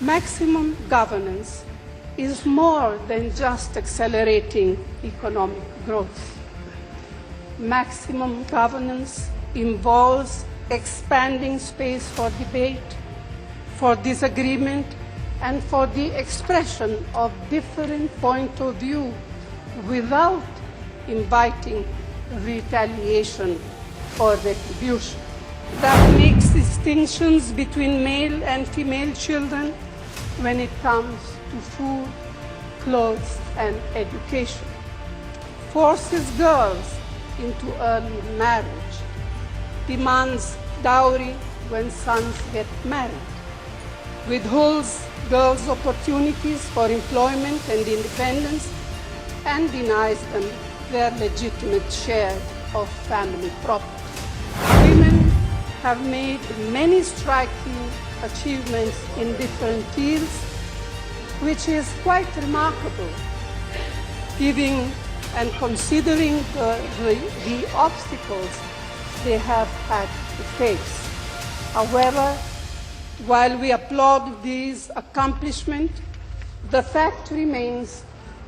Maximum governance is more than just accelerating economic growth. Maximum governance involves expanding space for debate, for disagreement, and for the expression of different points of view without inviting retaliation or retribution. That makes distinctions between male and female children when it comes to food, clothes, and education. Forces girls into early marriage, demands dowry when sons get married, withholds girls' opportunities for employment and independence, and denies them their legitimate share of family property. Women have made many striking achievements in different fields, which is quite remarkable, given and considering the obstacles they have had to face. However, while we applaud these accomplishments, the fact remains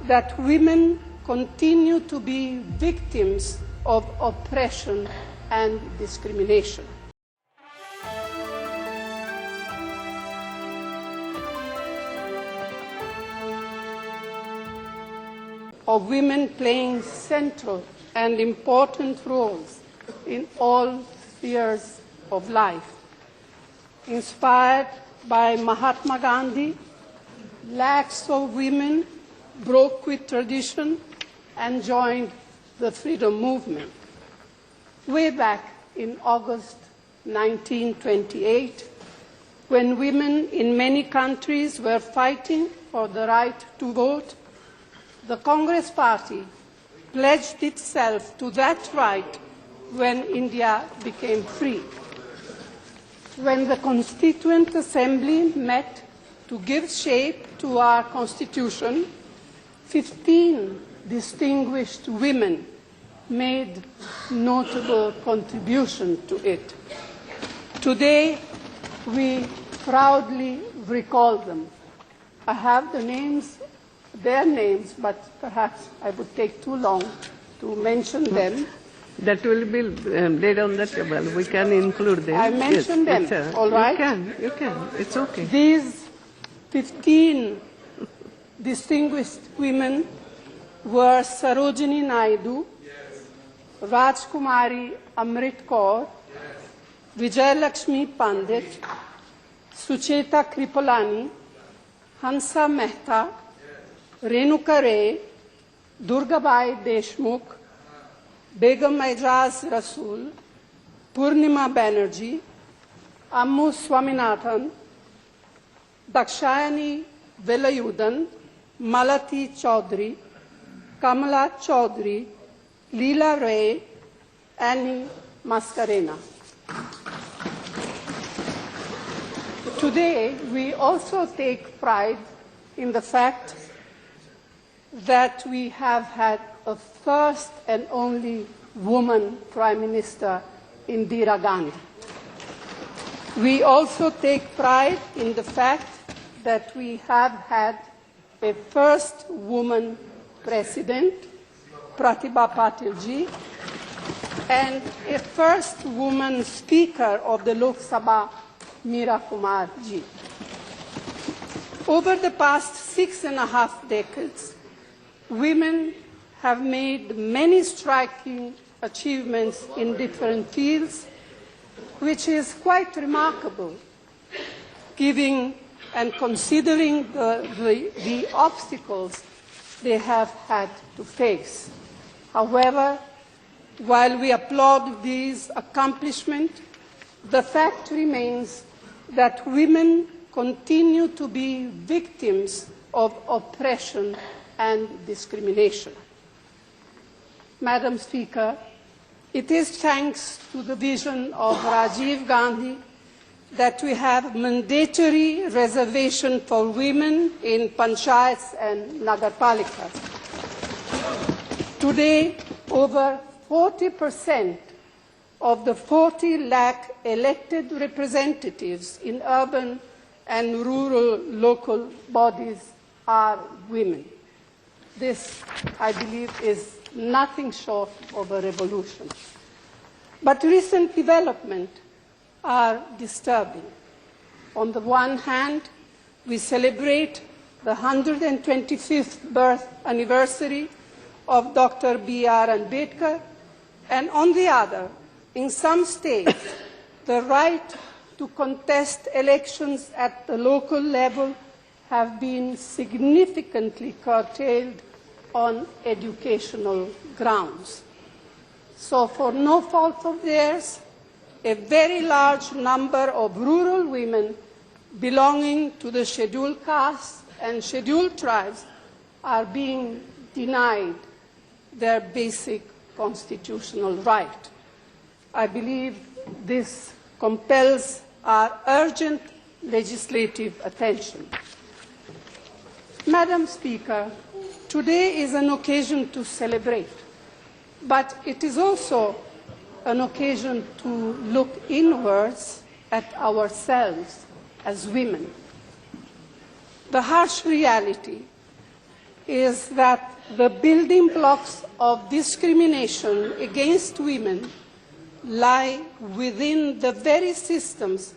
that women continue to be victims of oppression and discrimination. Of women playing central and important roles in all spheres of life. Inspired by Mahatma Gandhi, lakhs of women broke with tradition and joined the freedom movement. Way back in August 1928, when women in many countries were fighting for the right to vote, the Congress Party pledged itself to that right when India became free. When the Constituent Assembly met to give shape to our Constitution, 15 distinguished women made notable contribution to it. Today, we proudly recall them. I have their names, but perhaps I would take too long to mention them. That will be laid on the table. We can include them. I mentioned them, all right? You can. It's okay. These 15 distinguished women were Sarojini Naidu, Rajkumari Amrit Kaur, Vijayalakshmi Pandit, Sucheta Kripalani, Hansa Mehta, Renuka Ray, Durgabai Deshmukh, Begum Aijaz Rasool, Purnima Banerjee, Ammu Swaminathan, Dakshayani Velayudan, Malati Chaudhary, Kamala Chaudhary, Leela Ray, Annie Mascarena. Today, we also take pride in the fact that we have had a first and only woman Prime Minister, Indira Gandhi. We also take pride in the fact that we have had a first woman President, Pratibha Patilji, and a first woman Speaker of the Lok Sabha, Meera Kumar ji. Over the past 6.5 decades, women have made many striking achievements in different fields, which is quite remarkable, given and considering the obstacles they have had to face. However, while we applaud these accomplishments, the fact remains that women continue to be victims of oppression and discrimination. Madam Speaker, it is thanks to the vision of Rajiv Gandhi that we have mandatory reservation for women in panchayats and nagarpalikas. Today, over 40% of the 40 lakh elected representatives in urban and rural local bodies are women. This, I believe, is nothing short of a revolution. But recent developments are disturbing. On the one hand, we celebrate the 125th birth anniversary of Dr. B.R. Ambedkar, and on the other, in some states, the right to contest elections at the local level have been significantly curtailed on educational grounds. So for no fault of theirs, a very large number of rural women belonging to the scheduled castes and scheduled tribes are being denied their basic constitutional right. I believe this compels our urgent legislative attention. Madam Speaker, today is an occasion to celebrate, but it is also an occasion to look inwards at ourselves as women. The harsh reality is that the building blocks of discrimination against women lie within the very systems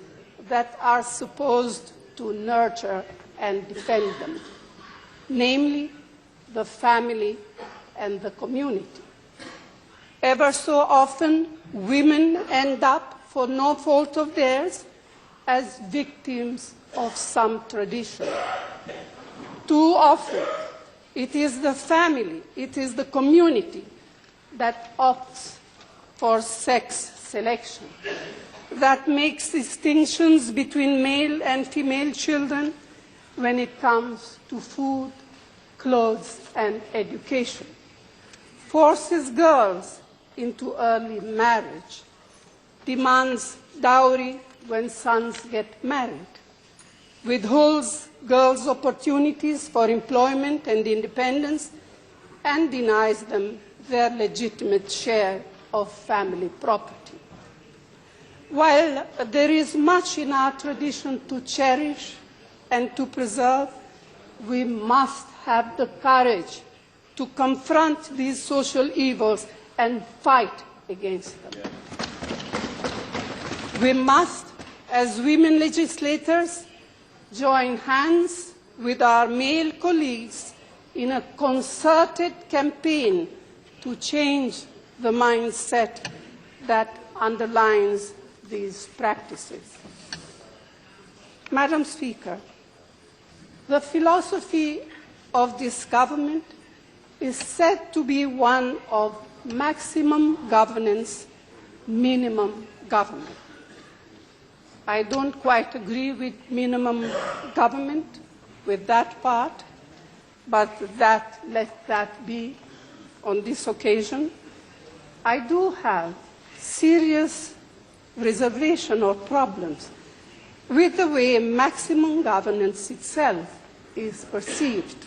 that are supposed to nurture and defend them, namely the family and the community. Ever so often, women end up, for no fault of theirs, as victims of some tradition. Too often, it is the family, it is the community that opts for sex selection, that makes distinctions between male and female children when it comes to food, clothes, and education, forces girls into early marriage, demands dowry when sons get married, withholds girls' opportunities for employment and independence, and denies them their legitimate share of family property. While there is much in our tradition to cherish and to preserve, we must have the courage to confront these social evils and fight against them. We must, as women legislators, join hands with our male colleagues in a concerted campaign to change the mindset that underlines these practices. Madam Speaker, the philosophy of this government is said to be one of maximum governance, minimum government. I don't quite agree with minimum government, with that part, but let that be on this occasion. I do have serious reservation or problems with the way maximum governance itself is perceived.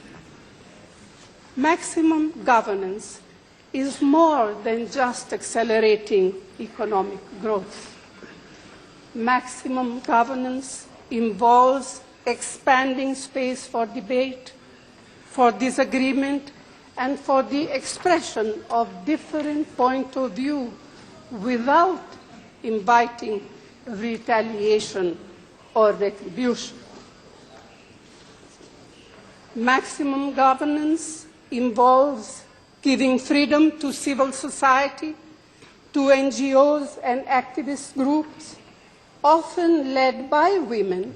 Maximum governance is more than just accelerating economic growth. Maximum governance involves expanding space for debate, for disagreement, and for the expression of different points of view without inviting retaliation or retribution. Maximum governance involves giving freedom to civil society, to NGOs and activist groups, often led by women,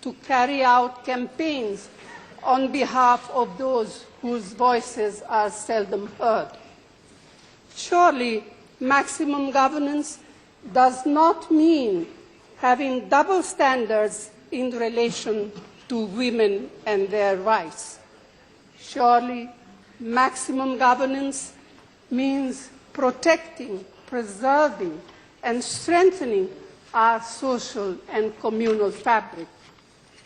to carry out campaigns on behalf of those whose voices are seldom heard. Surely, maximum governance does not mean having double standards in relation to women and their rights. Surely, maximum governance means protecting, preserving, and strengthening our social and communal fabric.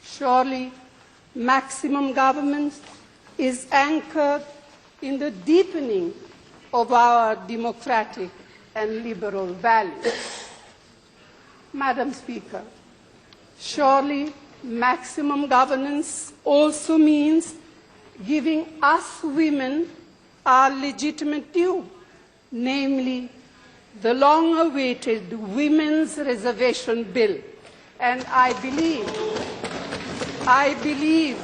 Surely, maximum governance is anchored in the deepening of our democratic and liberal values. Madam Speaker, surely Maximum governance also means giving us women our legitimate due, namely the long-awaited Women's Reservation Bill. And I believe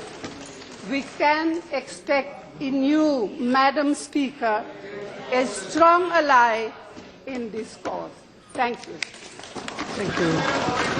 we can expect in you, Madam Speaker, a strong ally in this cause. Thank you. Thank you.